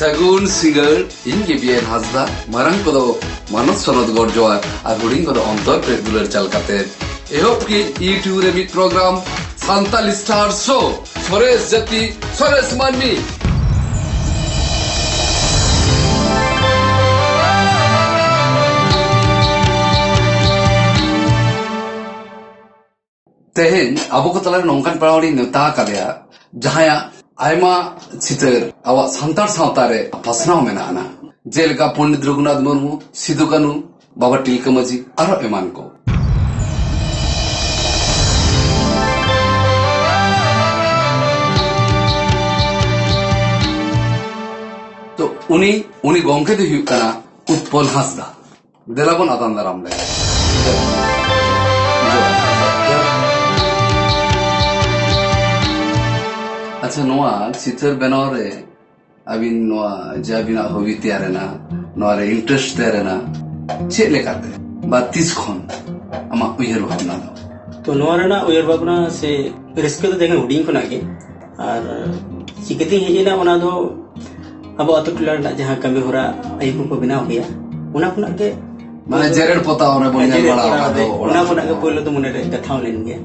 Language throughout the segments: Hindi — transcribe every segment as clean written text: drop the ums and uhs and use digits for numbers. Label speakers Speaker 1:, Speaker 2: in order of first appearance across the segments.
Speaker 1: Sagun singer inge bien hasda marang kodo manos sonod gorjoar ar huding kodo ontor regular chalkate ehop ki YouTube re mit program Santal Star Show Sores Jati Sores Manmi Tehen abu ko tala nongkan parawali neuta kadea jahaya Aima चितर आवा संतार सावतारे फसनाव मेना आना जेल का पंडित रघुनाथ मुर्मू सिदु कानू बाबा टिलका माजी आरो एमान को तो उनी गोंके दे हुई कना उत्पल हासदा देलाबन आदान दाराम ले अच्छा नोआ चित्र बनाओरे अभी नोआ जाबिना होगी तैयार है ना नोआरे इंटरेस्ट तैयार है ना चेले करते बातीस खन अमा उयर भावना
Speaker 2: तो नोआरे ना उयर भावना से रिस्क तो देखें उड़ीन को ना के और चिकती है ना उना दो अब अतुक लड़ना जहाँ कमी हो रहा आयु को बिना हो गया उना को ना के
Speaker 1: माने जेरेड पोता होने बोलने वाला दो
Speaker 2: उना को ना के बोलो तो मुने कथाओं लेंगे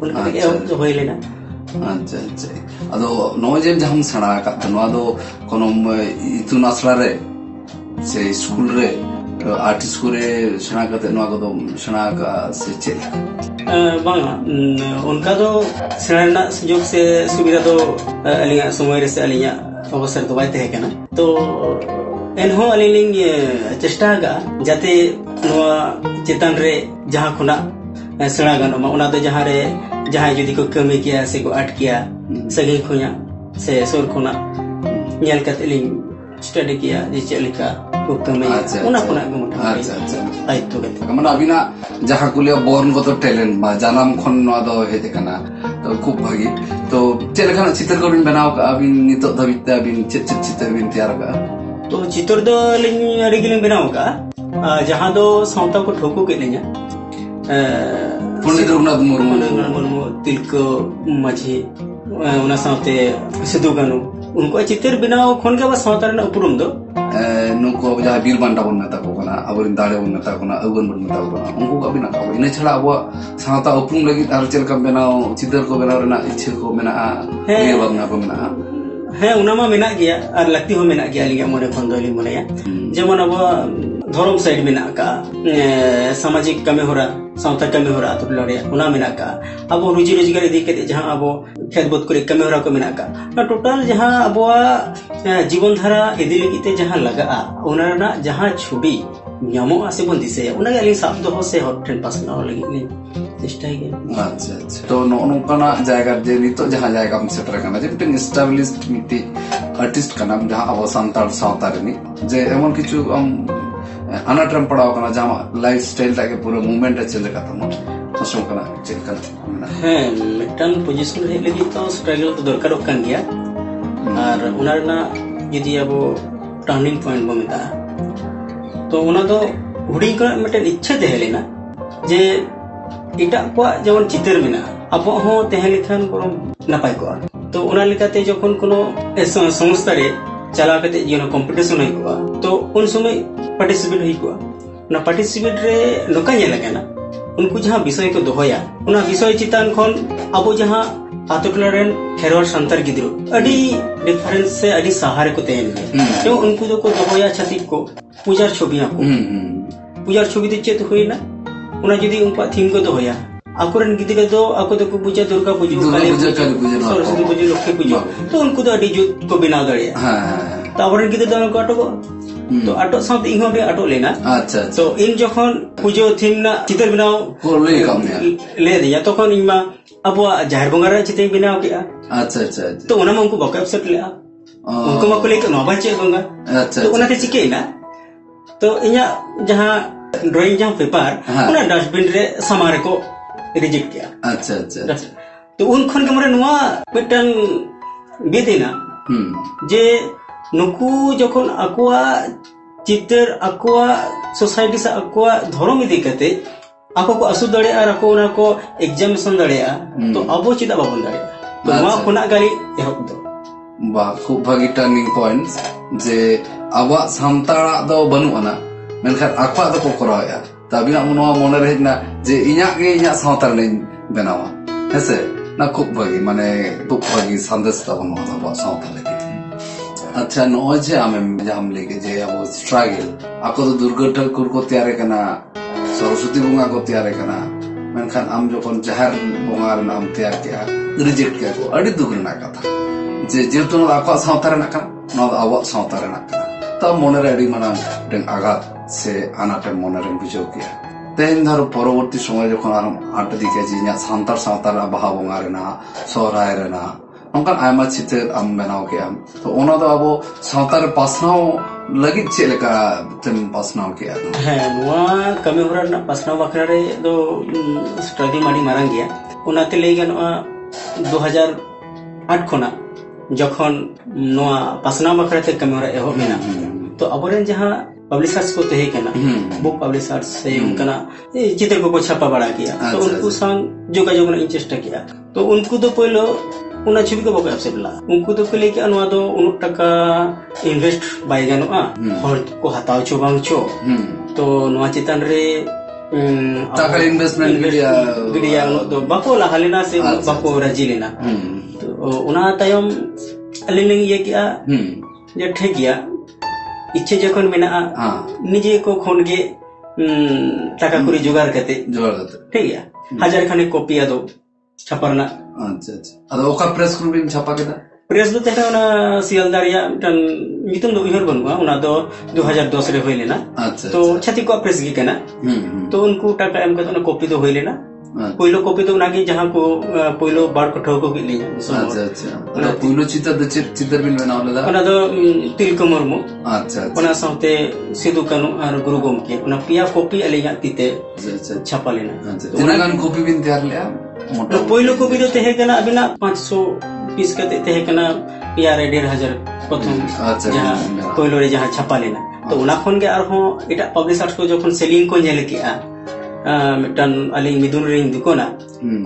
Speaker 2: उनका के तो होई लेना
Speaker 1: अच्छा अच्छा अदो नोजेम जहां सना का तनवादो कोनो इतुन आसरा रे से स्कूल रे आर्ट स्कूल रे सना का तनवा को सना का से चेक
Speaker 2: बांगा उनका तो सना सुयोग से सुविधा तो अलिया समय रे से अलिया अवसर तो बाते है ना तो एनहो अलिलिंग चेष्टा का जाते नोआ चेतन रे जहां खुना सना गानो उना तो जहां रे जहां जुदी को कमी किया से को आट किया सगी खुया से सोर खुना न्याल कतलिंग स्टडी किया जे चलिका को कमी उना खुना को मुठा
Speaker 1: अच्छा अच्छा
Speaker 2: आई तो गते
Speaker 1: माने अबिना जहां कुलिया बोर्न को तो टैलेंट बा जानम खन न दो हेते कना तो खूब भागी तो चेलखाना चित्र को बिन बनाओ का अबिन नितो दबिता बिन चित्र बिन तैयार का
Speaker 2: तो चित्र दो लिंग रेगुलर बनाओ का जहां दो सौता को ठोको के ले냐
Speaker 1: पंडित रघुनाथ
Speaker 2: मुर्मू तिलका माझी उना साथे सिदु कानू उनको चित्र बनाओ खन के बस सावतार ना उपरुम दो
Speaker 1: नुको जहां बीर बांटा बन मेता को कना अबरिन दाड़े बन मेता को ना अगन बन मेता को ना उनको का बिना का इने छला अब सावता उपरुम लगी आर चेल का बनाओ चित्र को बनाओ ना इच्छा को मेना ये भावना को मेना
Speaker 2: है उनामा मेना गया और लगती हो मेना गया लिया मोने खन दोली मोने जेमन अब धर्म साइड मेना का सामाजिक कमी हो रहा सावता कमी हो रहा तो लड़े उना मेना का अब रोजी रोजगार इदी के जहां अब खेत बोत करे कमी हो रहा को मेना का टोटल जहां अब जीवन धारा इदी लगिते जहां लगा उना ना जहां छुड़ी ᱧᱟᱢᱚᱜ ᱟᱥᱮ ᱵᱚᱱ ᱫᱤᱥᱟᱹᱭᱟ ᱚᱱᱟᱜᱮ ᱟᱹᱞᱤᱧ ᱥᱟᱵ ᱫᱚᱦᱚ ᱥᱮ ᱦᱚᱲ ᱴᱷᱮᱱ ᱯᱟᱥᱱᱟᱣ ᱞᱟᱹᱜᱤᱫ ᱞᱤᱧ ᱪᱮᱥᱴᱟᱭ ᱜᱮᱭᱟ
Speaker 1: अच्छा अच्छा तो नोकना जायगा जे नितो जहां जायगा हम सेटर करना जे मिटिंग एस्टैब्लिश्ड मिटी आर्टिस्ट का नाम जहां अब सांतार सावतार नि जे एमन किछु हम अनाट्रम पड़ाव करना जहां लाइफ स्टाइल ताके पूरा मूवमेंट चले का तम असम करना चेक कर
Speaker 2: है मिटन पोजीशन रे लगी तो स्ट्रगल तो दरकार कान गया और उनारना यदि अब टर्निंग पॉइंट बो मेता तो उना तो हुडी का मिटन इच्छा तहे लेना जे इटा को जेवन चित्र मेना अब हो तहे लिखन बरम नपाय को तो उना लिखाते जखन कोनो संस्था रे चला कते जेनो कंपटीशन होई को तो उन समय पार्टिसिपेट होई को ना पार्टिसिपेट रे नोका ये लगना उनको जहां विषय को दोहया उना विषय चितान खन अब जहां आतोटलारेन खेरवार संतर गिद्रो अडी डिफरेंस से अडी सहारे को तेन तो उनको जो को दोहया छतिक को पूजार छबिया को पूजार छबि ते चेत होई ना उना जदी उनका थीम को दोहया आकुरन गिद्रे दो आको तो को पूजा दुर्गा पूजा काली पूजा सरस्वती पूजा लक्ष्मी पूजा तो उनको तो अडी जुत को बिना दड़िया हां तो आकुरन गिद्रे दो को अटो तो आटो साथ इहो बे आटो लेना
Speaker 1: अच्छा
Speaker 2: तो इन जखन पूजो थीम ना चित्र बनाओ ले दिया तखन इमा अब जाहिर बंगारा चित्र बनाओ के
Speaker 1: अच्छा अच्छा
Speaker 2: तो उना उनको बका एपिसोड ले उनको मको लेके नोबा चे बंगा
Speaker 1: अच्छा
Speaker 2: तो उना ते चिके ना तो इया जहां ड्राइंग जहां पेपर उना डस्टबिन रे समारे को रिजेक्ट किया
Speaker 1: अच्छा अच्छा
Speaker 2: तो उन खन के मरे नुआ मिटन बेदेना जे नुकु जखन अकुआ चित्र अकुआ सोसाइटी से अकुआ धर्म इदी कते ako ko asu dare ar ako na ko examination dare तो अब चिदा बाबन दरे तो मा खुना गाली एहब दो
Speaker 1: बा खूब भागी टर्निंग पॉइंट जे आवा सांताड़ा दो बनुआना मेनखान आखवा दो को कराया तबिना मनवा मोने रे ना जे इन्या गे इन्या सावतार ने बनावा हेसे ना खूब भागी माने खूब भागी संदेश ता बनवा आवा सावतार लेके अच्छा नॉय जे आमे जाम लेके जे अब स्ट्रगल आको तो दुर्गा ठाकुर को तैयार करना सरस्वती बुंगा को तैयार करना मेनखान आम जोखन जहर बुंगा नाम तैयार किया रिजेक्ट किया को अड़ी दुगना कथा जे जेतु आको सावतार ना का ना आवा सावतार ना का तब मोने रे अड़ी माना डेंग आघात से आनाटे मोने रे बुझो किया तेन धर परवर्ती समय जोखन आरम आट दिके जे nya सावतार सावतार बाहा बुंगा रे ना सोहराय रे ना नोंकान आयमा चित्र आम बनाव के आम तो ओना दो आबो सावतार पासनाव लगित चे लेका तेम पासनाव के
Speaker 2: है नुआ कमी होरा ना पासनाव बखरा रे दो स्टडी माडी मारांग गया ओनाते लई गनवा 2008 खोना जखन नुआ पासनाव बखरा ते कमी होरा एहो मेना तो अबोरेन जहां पब्लिशर्स को तहे केना बुक पब्लिशर्स से उनका चित्र को छापा बड़ा किया तो उनको संग जोगाजोग ना चेष्टा किया तो उनको तो पहले उना छवि को बको एक्सेप्ट ला उनको तो पहले कि अनुवा दो उन टका इन्वेस्ट बाय गानोआ और को हताव छो बांग छो तो नुआ चितन रे
Speaker 1: टाका इन्वेस्टमेंट
Speaker 2: गिडिया तो बको ला हलेना से बको राजी लेना तो उना तायम अलिंग ये किया जे ठे गया इच्छे जखन मेना निजे को खोनगे टाका कुरी जुगाड़ करते ठीक है 1000 खाने कॉपी आदो छापरना
Speaker 1: अच्छा अच्छा अदो ओका प्रेस को बिन छापा केदा
Speaker 2: प्रेस दो तेना ना सियालदारिया टन मितुम दो इहर बनवा उना दो 2010 रे होई लेना तो छति को प्रेस गी केना तो उनको टाका एम कतो ना कॉपी दो होई लेना पहिलो कॉपी तो नागी जहां को पहिलो बार को ठोको के लिए
Speaker 1: अच्छा अच्छा अदो पहिलो चित्र बिन बनाव लेदा
Speaker 2: उना दो तिलका मुर्मू
Speaker 1: अच्छा
Speaker 2: उना साथे सिदु कानू और गुरु गोमके उना पिया कॉपी अलिया तीते छापा लेना
Speaker 1: तिनागान कॉपी बिन तैयार ले
Speaker 2: तो पहिलो कॉपी तो तहे कना अबिना 500 पीस कते तहे कना पिया रे 1500 प्रथम जहां पहिलो रे जहां छापा लेना तो उना खन के आर हो एटा पब्लिशर्स को जखन सेलिंग को नेल किया मिटन अलिंग मिदुन रिंग दुकोना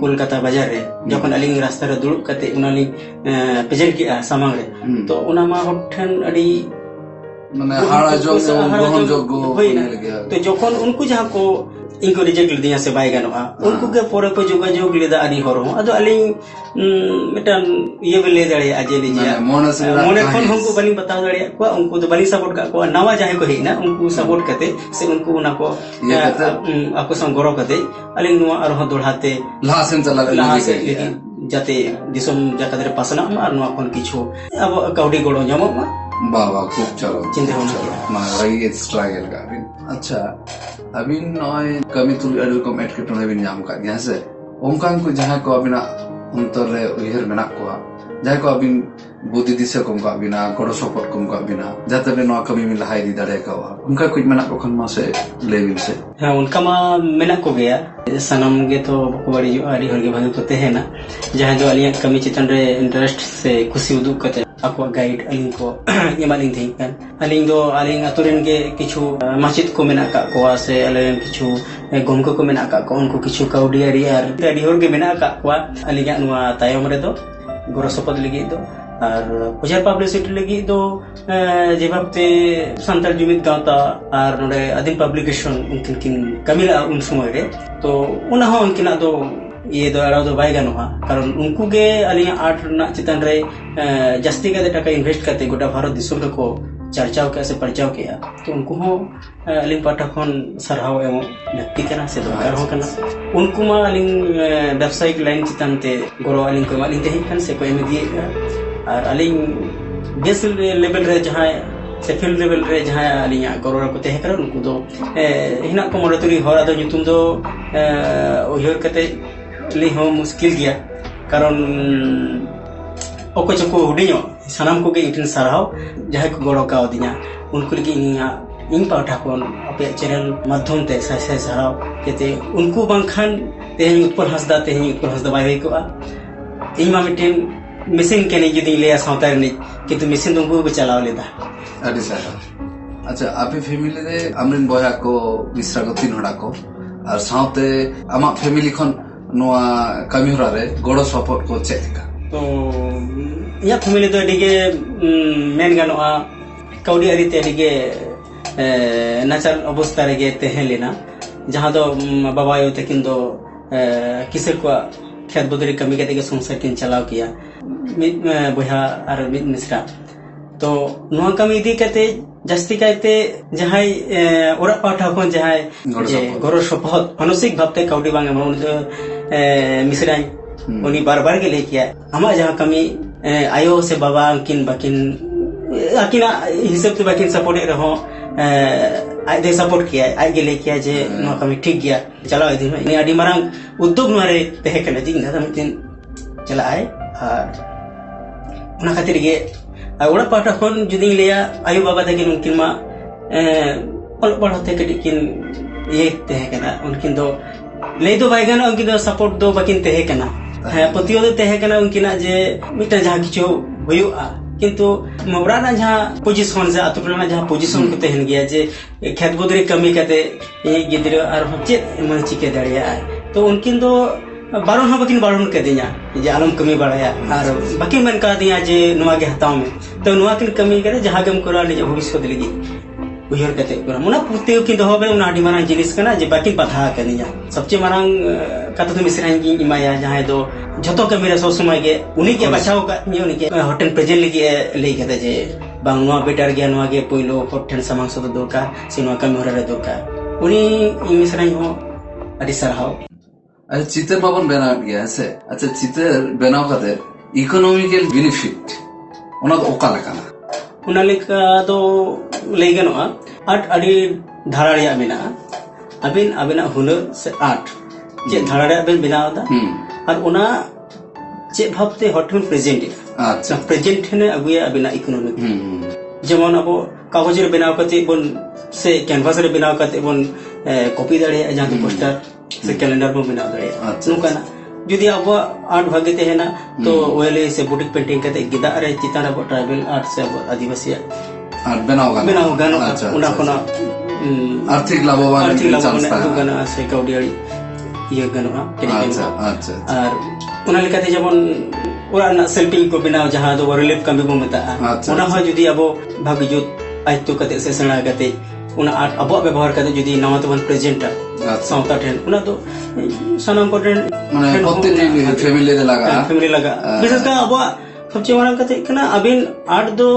Speaker 2: कोलकाता बाजार रे जखन अलिंग रास्ता रे दुड़ुब कते उनाली प्रेजेंट किया सामांग रे तो उना मा होठन अडी
Speaker 1: माने हाड़ा जो ग्रहण जोग
Speaker 2: होइना तो जखन उनको जहां को इनको रिजेक्ट दिया से बाय गानोआ उनको के पोरे को जोगाजोग लेदा आनी हरो अदो अलिंग मिटन ये बेले दड़े आजे लीजिए मोने खन हमको बनी बता दड़े को उनको तो बनी सपोर्ट का को नवा जाहे को हेना उनको सपोर्ट करते से उनको उना को आपको संग गरो करते अलिंग नुआ और दोड़ाते
Speaker 1: लासेन चला
Speaker 2: जाते दिसम जाकादरे पासना और नुआ खन किछु अब काउडी गोडो जमो
Speaker 1: बाबा खूब चलो
Speaker 2: चिंता होना
Speaker 1: ना रही स्ट्रगल का अच्छा अभी नॉय कमी तुल अडल को मेट के टोने बिन जाम का गया से ओमकान को जहां को अबिना अंतर रे उहिर मेना को जहां को अबिन बुद्धि दिशा को का बिना कोडो सपोर्ट को का बिना जाते बे नो कमी मिल हाई दी दड़े का उनका कुछ मेना को खन मा से लेविन से
Speaker 2: हां उनका मा मेना को गया सनम गे तो बड़ी जो आरी हर के भागे कोते है ना जहां जो अलिया कमी चितन रे इंटरेस्ट से खुशी उदुक कते आपको गाइड अलिंग को यमालिंग थी kan अलिंग दो अलिंग अतुरेन के किछु मस्जिद को मेना का कोआ से अलिंग किछु गोमको को मेना का को उनको किछु काउडी आरी आर आरी हर के मेना का कोआ अलिंग नुआ तायम रे दो गोरो सपद लगी दो और पुजार पब्लिसिटी लगी दो जे भाबते संताल जुमित गावता और नोडे आदिम पब्लिकेशन उनकिन किन कमिला उन समय रे तो उना हो उनकिना दो ये दो अड़ा दो बाय गानोहा कारण उनको के अलिया आर्ट ना चितन रे जस्ती का टाका इन्वेस्ट करते गोटा भारत दिसम रे को चर्चाव के से परचाव किया तो उनको हो अलिंग पाठकन सरहाव एवं व्यक्ति केना से दरकार हो केना उनको मा अलिंग व्यवसायिक लाइन चितन ते गोरो अलिंग को मालिन ते हिकन से कोई में दिए और अलिंग बेस लेवल रे जहां से फील्ड लेवल रे जहां अलिया गोरो को ते कर उनको दो हिना को मोरतुरी होरा दो नितुम दो ओहिर कते ले हो मुश्किल गया कारण ओको चको हुडियो सनम को के इटिन सरहाव जहां को गोरो का दिया उनको लगी इन पाठा कोन अपे चैनल माध्यम ते साय सरहाव केते उनको बंखान तेहन उत्पल हसदा बाय को इन मा मिटिन मशीन के नहीं जदी ले सावतार नहीं किंतु मशीन तुमको भी चलाव लेदा
Speaker 1: अरे सर अच्छा आपे फैमिली रे अमरिन बया को मिश्रा को 3 हड़ा को और सावते आमा फैमिली खन नोआ कमी होरा रे गोड़ो सपोर्ट को चेक का
Speaker 2: तो ᱤᱧᱟᱹᱜ ᱯᱷᱮᱢᱤᱞᱤ ᱫᱚ ᱟᱹᱰᱤᱜᱮ ᱢᱮᱱ ᱜᱟᱱᱚᱜᱼᱟ ᱠᱟᱹᱣᱰᱤ ᱟᱹᱨᱤᱛᱮ ᱟᱹᱰᱤᱜᱮ ᱱᱟᱪᱟᱨ ᱚᱵᱚᱥᱛᱟ ᱨᱮᱜᱮ ᱛᱟᱦᱮᱸ ᱞᱮᱱᱟ, ᱡᱟᱦᱟᱸ ᱫᱚ ᱵᱟᱵᱟ ᱟᱭᱳ ᱛᱟᱹᱠᱤᱱ ᱫᱚ ᱠᱤᱥᱟᱹᱬ ᱠᱚᱣᱟᱜ ᱠᱷᱮᱛ ᱵᱟᱹᱫᱽ ᱨᱮ ᱠᱟᱹᱢᱤ ᱠᱟᱛᱮ ᱜᱮ ᱥᱚᱝᱥᱟᱨ ᱠᱤᱱ ᱪᱟᱞᱟᱣ ᱠᱮᱭᱟ, ᱢᱤᱫ ᱵᱚᱭᱦᱟ ᱟᱨ ᱢᱤᱫ ᱢᱤᱥᱨᱟ। तो नोआ कमी इदी कते जास्ती कायते जहाय ओरा पाठा खन जहाय गरो सपोहत मानसिक भावते काउडी बांगे मन मिसराई उनी बार-बार के ले किया आमा जहां कमी आयो से बाबा किन बाकिन आकिना हिसाब से बाकिन सपोर्ट रहो आज दे सपोर्ट किया आज के ले किया जे नोआ कमी ठीक गया चलो इदी ने आडी मारंग उद्योग मारे तहे कने जिंग ना मितिन चला आय और उना खातिर गे ओरा पाठा खन जुदी लिया आयु बाबा तकिन उनकिन मा ऑल पढ़ते कटिकिन ये तहे कना उनकिन दो ले दो बायगाना उनकिन दो सपोर्ट दो बाकिन तहे कना पतियो दो तहे कना उनकिना जे मिटा जहां किछु हुयुआ किंतु मोबराना जहां पोजीशन से अतुटना जहां पोजीशन को तहन गया जे खेत बदरे कमी कते ये गिद्र और चेत मन चिके दड़िया तो उनकिन दो बारों हाँ बाकिन बारों के दिया जे आलम कमी बढ़ाया और बाकी मन का दिया जे नुआ के हताव में तो नुआ किन कमी करे जहां गम करा निजे भविष्य को दिलगी उयर कते करा मुना पुतेव किन दोबे उना आडी मारंग जिनिस कना जे बाकी पथा के दिया सबसे मारंग कत तो मिसराई की इमाया जहां दो जतो के मेरे सो समय के उनी के बचाव का उनी के होटल प्रेजेंट लगी ले के जे बांग नुआ बेटर गया नुआ के पहिलो होटल समांग सो दरकार सिनवा कमी होरे दरकार उनी मिसराई हो आडी सरहाव
Speaker 1: अच्छा चितर बाबन बनाव गया से अच्छा चितर बनाव खातिर इकोनॉमिकल बेनिफिट ओना दो ओका लकाना
Speaker 2: उना लेका दो लई गनोआ आठ अडी धारा रिया मेना अबिन अबिना हुनर से आठ जे धारा रिया बेन बनाव दा और उना जे भाबते होटल प्रेजेंट अच्छा प्रेजेंट ने अगुया अबिना इकोनॉमिक जेमन अब कागज रे बनाव कते बन से कैनवास रे बनाव कते बन कॉपी दाड़े जहां पोस्टर से कैलेंडर में बना दे नुकाना जुदी अब आर्ट भागे ते है ना तो ओले से बुटिक पेंटिंग करते गिदा रे चितान अब ट्राइबल आर्ट से आदिवासी
Speaker 1: आर्ट बनाओ
Speaker 2: गाना उना कोना
Speaker 1: आर्थिक लाभवान
Speaker 2: गाना से काउडियाड़ी ये गाना अच्छा अच्छा और उना लेकाते जमन ओरा ना सेल्फिंग को बनाओ जहां दो रिलीफ कमी बो मता उना हो जुदी अब भागे जो आज तो कते से सेना कते उना आर्ट अब व्यवहार करते जुदी नवा तो प्रेजेंट साउता ठेन उना तो सनम कोटेन
Speaker 1: माने प्रत्येक फैमिली रे लगा
Speaker 2: विशेष का अब सबसे मारंग कते कना अबिन आर्ट दो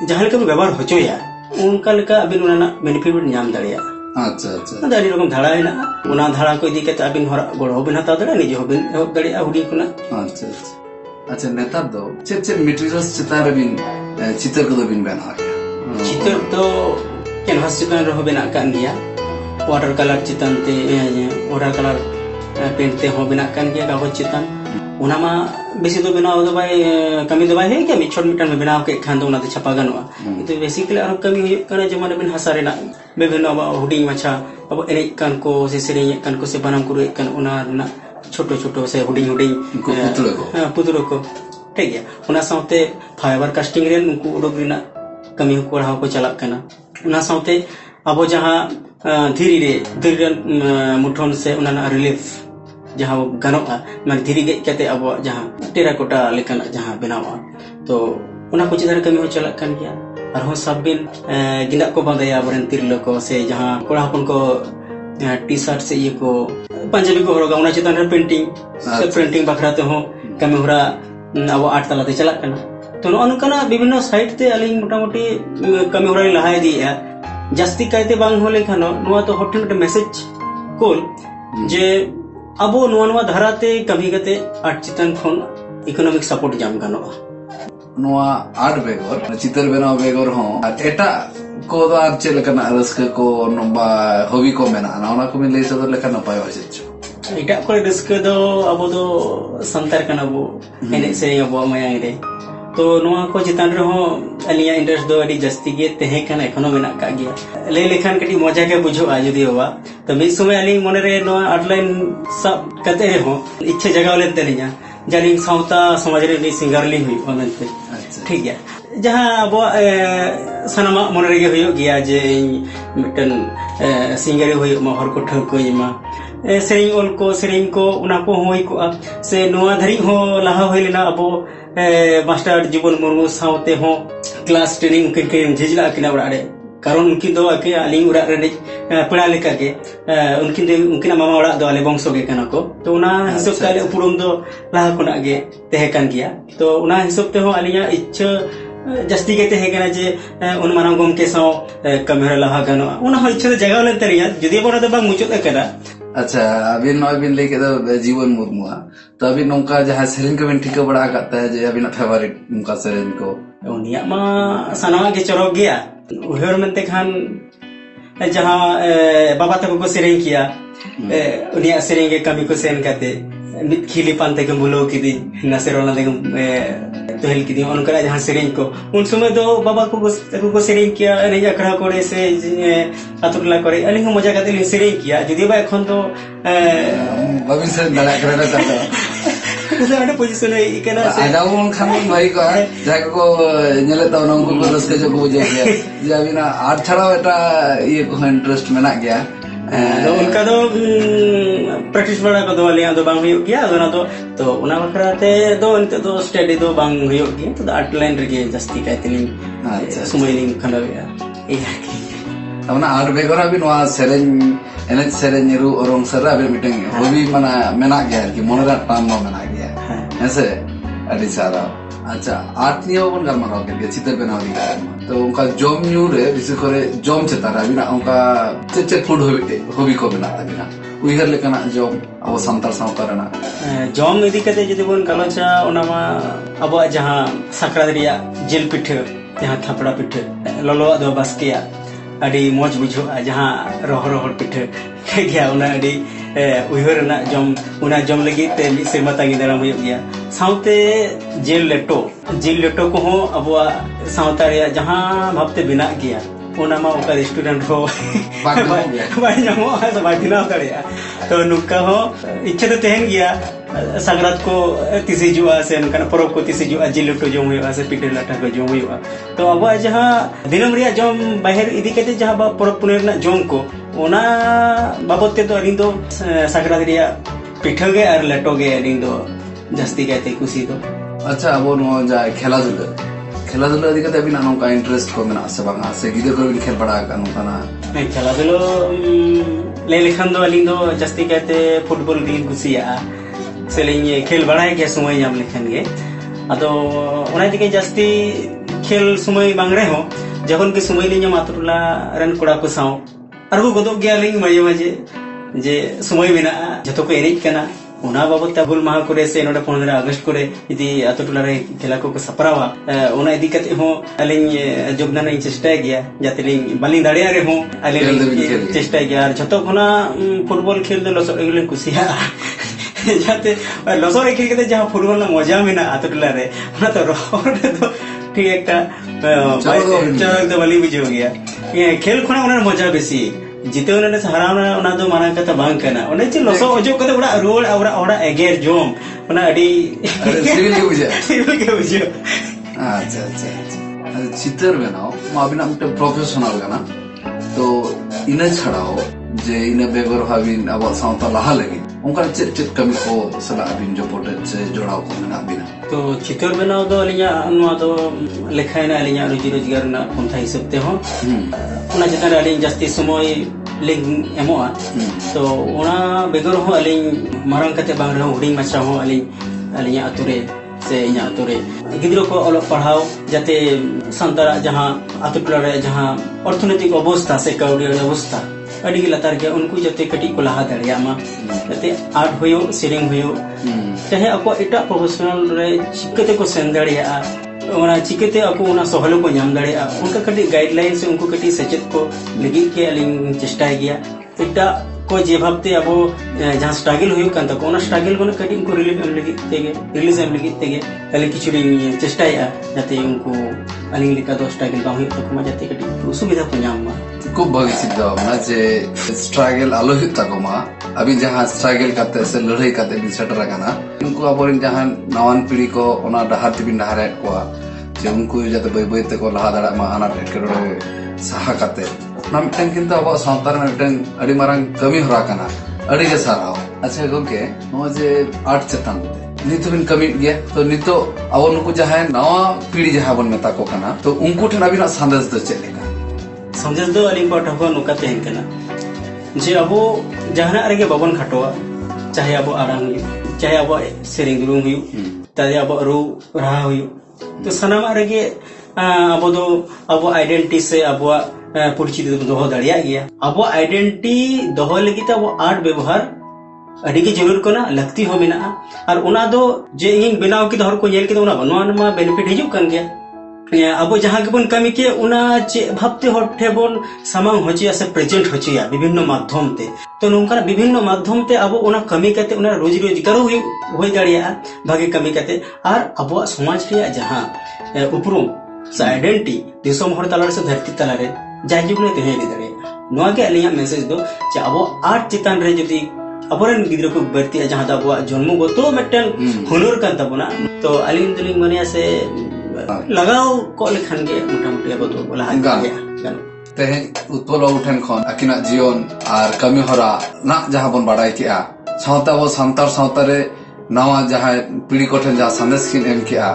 Speaker 2: जहां लेका व्यवहार होचोया उनका लेका अबिन उना बेनिफिट नाम दड़िया
Speaker 1: अच्छा अच्छा
Speaker 2: दाड़ी रकम धाड़ा हैना उना धाड़ा को इदी कते अबिन हरा गोड़ होबिन हता दड़े निजे होबिन होब दड़िया हुडी कुना
Speaker 1: अच्छा अच्छा नेता दो चेत मटेरियल्स चितार बिन चितर को बिन बना गया
Speaker 2: चितर तो कैनवास चितान रो बना कान गया वाटर कलर चितान ते वाटर कलर पेंट ते हो बना कान गया कागज चितान उना मा बेसी तो बनाव दो भाई कमी दो भाई है क्या मिछोट मिटन में बनाव के खान दो उना ते छपा गनवा तो बेसिकली और कमी हुई कने जमाने बिन हसारे ना बेबेन अब हुडिंग मछा अब एने कान को से सेरे कान को से बनाम कुरे कान उना ना छोटो छोटो से हुडिंग पुतलो को ठीक है उना साथे फाइबर कास्टिंग रे उनको उडोग रिना कमी को रहा को चला कना उना साथे अब जहां धीरे मुठोन से उना रिलीफ जहां गनोआ माने धीरे गे कते अब जहां टेराकोटा लेकन जहां बनावा तो उना को चिदर कमी हो चला कन गया और हो सब बिन गिंदा को बांधया बरन तिरलो को से जहां कोड़ा हपन को टी शर्ट से ये को पंजाबी को होगा उना चितान पेंटिंग से प्रिंटिंग बखरा ते हो कमी होरा अब आठ तलाते चला कना तो नोनकना विभिन्न साइट ते अलिंग मोटामोटी कमी होरा लहाय दिया जास्ती कहते बांग होले खानो नुआ तो होटल के मैसेज कोल जे अब नुआ धाराते कभी कते आर्ट चितन फोन इकोनॉमिक सपोर्ट जाम गानोआ
Speaker 1: नुआ आर्ट बेगोर चितर बनाव बेगोर हो एटा को दो आर चे लेकना रस्क को नोबा हॉबी को मेना ना ओना को मिन ले सदर लेकना पाय होजेचो
Speaker 2: एटा को रस्क दो अब दो संतार कना बो एने से अब मायांग रे तो नुआ को चितान रे हो अलिया इंटरेस्ट दो अडी जस्ती गे तहे कना एखनो मेना का गया ले लेखान कटी मजा के बुझो आ जदी होवा तो मिस समय अली मने रे नुआ आउटलाइन सब कते रे हो इच्छा जगह ले तनिया जानी साउता समाज रे नि सिंगरली हुई ओनते ठीक है जहाँ अब सानामा मन रेगे हुयो गया जे मिटन सिंगरे हुयो मा हर को ठको इमा सेरिंग ओल को सेरिंग को उना को होई को से नोआ धरी हो लाहा होइलेना अब मास्टर जीवन मुर्मू सावते हो क्लास ट्रेनिंग के झिजला किना उड़ाड़े कारण उनकी दो आके अलिंग उड़ा रे पड़ा लेका के उनकी मामा उड़ा दो आले बंशो के कना को तो उना हिसाब ते आले उपरुम दो लाहा कोना गे तहे कान गया तो उना हिसाब ते हो अलिया इच्छा जस्ती के तहे कना जे उन मानव गम के साव कमेरा लाहा गनो उना हो इच्छा जगह ले तरिया जदी बोना तो बा मुचुत कना
Speaker 1: अच्छा अभी नॉय लेके तो जीवन मुर्मू तो अभी नौका जहाँ सेरेन को ठिका बड़ा करता है जे अभी ना फेवरेट उनका सेरेन को
Speaker 2: उनिया मा सनावा के चरोक गया उहर मनते खान जहाँ बाबा तक को सेरेन किया उनिया सेरेन के कमी को सेन करते मित खिली पानते के बुलो की दी नसेरोला दे तोहल की दी उनका जहाँ सेरेन को उन समय तो बाबा को सेरेन किया नहीं अखड़ा कोड़े से अतुरला करे अलिंग मजा करते लिंग सेरेन किया जदी बा एखन तो
Speaker 1: भविष्य दला करे करता
Speaker 2: उसे आने पोजीशन है इकना से
Speaker 1: आजा उन खान भाई को जाके को नेले तो उनको को रस्ते जो को जे गया जे अभी ना आर्ट छड़ा बेटा ये को इंटरेस्ट में ना गया
Speaker 2: तो उनका तो प्रैक्टिस बड़ा को दो वाले तो बांग हुई गया तो उना बकराते दो इनते तो स्टडी दो बांग हुई गया तो आर्ट लाइन रे जस्ती कहते नहीं सुमैलिंग खंडा गया
Speaker 1: अब ना आर्ट बेगरा भी नवा सेरेन एनएच सेरेन रू औरंग सरा बे मीटिंग होबी मना मेना गया कि मोनरा टाइम में मेना गया ऐसे अड़ी सारा अच्छा आर्ट नियो बन कर मारो के चित्र बनाओ दी तो उनका जॉम न्यू रे विशेष करे जॉम चेतारा बिना उनका चे फूड होबी को बनाता बिना उइहर लेकना जॉम अब संतार सावता रना
Speaker 2: जॉम इदी कते जदी बन कलोचा ओनामा अब जहां साकरा रिया जेल पिठ जहां थपड़ा पिठ ललो दो बसकिया अड़ी मौज बुझो जहां रोहर पिठ गया उना अड़ी उइहर ना जॉम लगी ते सेमा तांगी दरा हुई गया साउते जेल लेटो को हो अब साउता रे जहां भाबते बिना गया ओना मा ओका रेस्टोरेंट हो बाई जामो तो बाई दिना करिया तो नुका हो इच्छा तो तहन गया संग्रात को तिसी जुआ से उनका परब को तिसी जुआ जिल लेटो जम हुआ से पिटे लाटा को जम हुआ तो अब जहां दिनम रिया जम बाहर इदी कते जहां बा परब पुनेर ना जम को ओना बाबते तो अरिन दो संग्रात रिया पिठा गे और लेटो गे अरिन दो जस्ती कहते खुशी तो अच्छा
Speaker 1: अब नो जा खेला दुला इदी कते बिना नोका इंटरेस्ट को मेना से बांगा से गिदे को खेल बड़ा का नोका ना
Speaker 2: खेला दुलो ले लेखन दो अलिन दो जस्ती कहते फुटबॉल गिन खुशिया सेलिंग खेल बड़ाई के समय नाम लेखन गे अदो ओना दिके जस्ती खेल समय बांग रहे हो जखन के समय लिंग मातुला रन कोड़ा को साव अरगो गदो गया लिंग मजे मजे जे समय बिना जतो को एरिक कना उना बाबत गुल माह करे से नोडे 15 अगस्त करे इदी अतुला रे खेला को सपरावा उना इदी कते हो अलिंग जोगदान इन चेष्टा गया जाते लिंग बालिंग दाड़िया रे हो अलिंग चेष्टा गया जतो कोना फुटबॉल खेल दे लसो एगुलिंग कुसिया जाते लसो रे खेल के जहां फुटबॉल ना मजा में ना अतुला रे ना तो रोड तो ठीक एकटा चरक दे वाली बुझ गया ये खेल खोना उना मजा बेसी जिते उन्होंने हराना उना दो माना कथा बांग करना उन्हें चे लसो ओजो कते उड़ा रोड औरा एगेर जोम उना अडी सिविल के बुझे अच्छा चित्र बनाओ माबिना मिटे प्रोफेशनल गाना तो इने छड़ाओ जे इने बेगर हाबिन अब सावता लहा लगी उनका चित्र कमी को सला अबिन जो पोटे से जोड़ाओ को मेना बिना तो चित्र बनाओ दो अलिया अनुवा दो लेखायना अलिया रुचि रोजगार ना पंथा हिसाब ते हो उना जतना अलिन जस्ती समय लिंग एमोआ तो उना बेगर हो अलिन मारंग कते बांग रहो हुडिंग माछा हो अलिया अतुरे से इया अतुरे गिद्रो को अलग पढ़ाओ जाते संतरा जहां अतुटला रे जहां अर्थनैतिक अवस्था से कौड़ी अवस्था अड़ी लतार के उनको जते कटी को लहा दड़िया मा जते आर्ट होयो सेरिंग होयो चाहे ako एटा प्रोफेशनल रे चिकते को सेन दड़िया ओना चिकते ako ओना सहलो को नाम दड़िया उनका कटी गाइडलाइन से उनको कटी सचेत को लगी के अलिंग चेष्टा गया एटा को जे भाबते अब जहां स्ट्रगल हुयो कान तक ओना स्ट्रगल को कटी उनको रिलीज एम लगी तेगे अले किछुडी चेष्टा जाते उनको अलिंग लिका दो स्ट्रगल बा हुयो तक मा जाते कटी सुविधा को नाम मा को भविष्य दो ना जे स्ट्रगल आलो हिता को मा अभी जहां स्ट्रगल करते से लड़ाई करते भी सेटर गाना उनको अब जहां नवान पीढ़ी को ओना डहार तिबिन डहारे को
Speaker 1: जे उनको जाते बै बै ते को लहा दाड़ा मा आनाट एटकेटोड़े साहा काते ना मिटन किंतु अब सावता रे मिटन अड़ी मारंग कमी हरा कना अड़ी गे साराव अच्छा गोके नो जे आर्ट चेतन नित बिन कमी गया तो नितो अब नुकु जहां नवा पीढ़ी जहां बन मेता को कना तो उनको ठन अभी ना संदेश दो चलेगा
Speaker 2: संदेश दो अली पाठक को नुका तहन कना जे अब जहां रे बाबन खाटोआ चाहे अब आराम चाहे अब सेरिंग दुरुंग चाहे अब रू रहा हुई तो सनामा रे अब दो अब आइडेंटिटी से अब परिचिति दोहो दाड़िया गया अब आइडेंटिटी दोहो लगी तो अब आर्ट व्यवहार अड़ी के जरूर कना लगती हो मेना और उना दो जे इन बनाव की हर को येल के उना बनवा बेनिफिट हिजु कन गया अब जहां के बन कमी के उना चे भाबते होठे बन सामांग होचिया से प्रेजेंट होचिया विभिन्न माध्यम ते तो नोंका विभिन्न माध्यम ते अब उना कमी करते उना रोजी रोजगार होई दाड़िया भागे कमी करते और अब समाज रे जहां उपरुम से आइडेंटिटी दिसोम हर तलारे से धरती तलारे जायजुग ने तहे दाड़िया नोआ के अलिया मैसेज दो जे अब आर्ट चितान रे जदी अबरन गिद्र को बरती जहां दा अब जन्मगत मिटन हुनर कान तबना तो अलिन दुलिंग मनिया से लगाओ को लेखन के मोटामुटी अब तो बोला गया
Speaker 1: तेहे उत्पल उठेन खन अकिना जीवन और कमी हरा ना जहां बन बाडाय किया सावता वो संतार सावता रे नवा जहां पीढ़ी कोठन जहां संदेश किन एम किया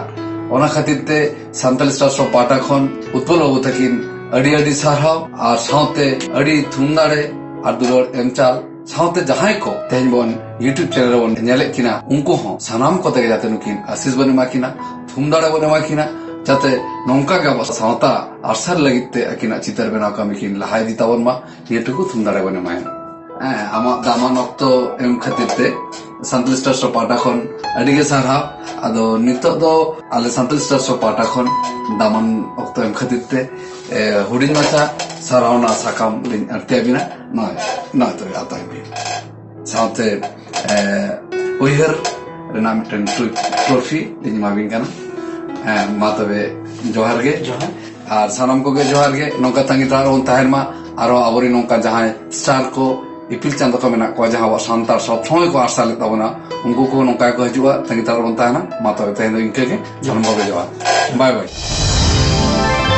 Speaker 1: ओना खातिर ते संताल स्टार पाटा खन उत्पल बाबू तकिन अड़ी अड़ी सारहाव और सावते अड़ी थुमदाड़े और दुलर एमचाल सावते जहां को तेहन बन यूट्यूब चैनल बन नेले किना उनको हो सनाम को तके जाते नुकिन आशीष बने माकिना थुमदाड़ा बने माकिना जाते नौका का सावता आरसर लगिते अकिना चितर बनाव कमी किन लहाय दितावन मा येटुकु थुमदाड़ा बने माय आमा दामान ऑक्तो एम खातिर ते संतल स्टार पाटा खन अडिगे सारहा आदो नितो दो आले संतल स्टार पाटा खन दामान ऑक्तो एम खातिर ते हुडिन माचा सारावना साकाम लिन अरतेबिना ना तो आता है साथे उयहर रेना मिटन ट्रॉफी लिन माबिन काना मातबे जोहार गे और सानाम को गे जोहार गे नौका तंगी तार उन ताहर मा आरो आबोरी नौका जहां स्टार को इपिल चंद को मेना को जहां संतार सब समय को आरसा लेता बना उनको को नौका को हजुआ तंगी तार उन ताहना मातबे तहन इनके के जन्म को जोहार बाय बाय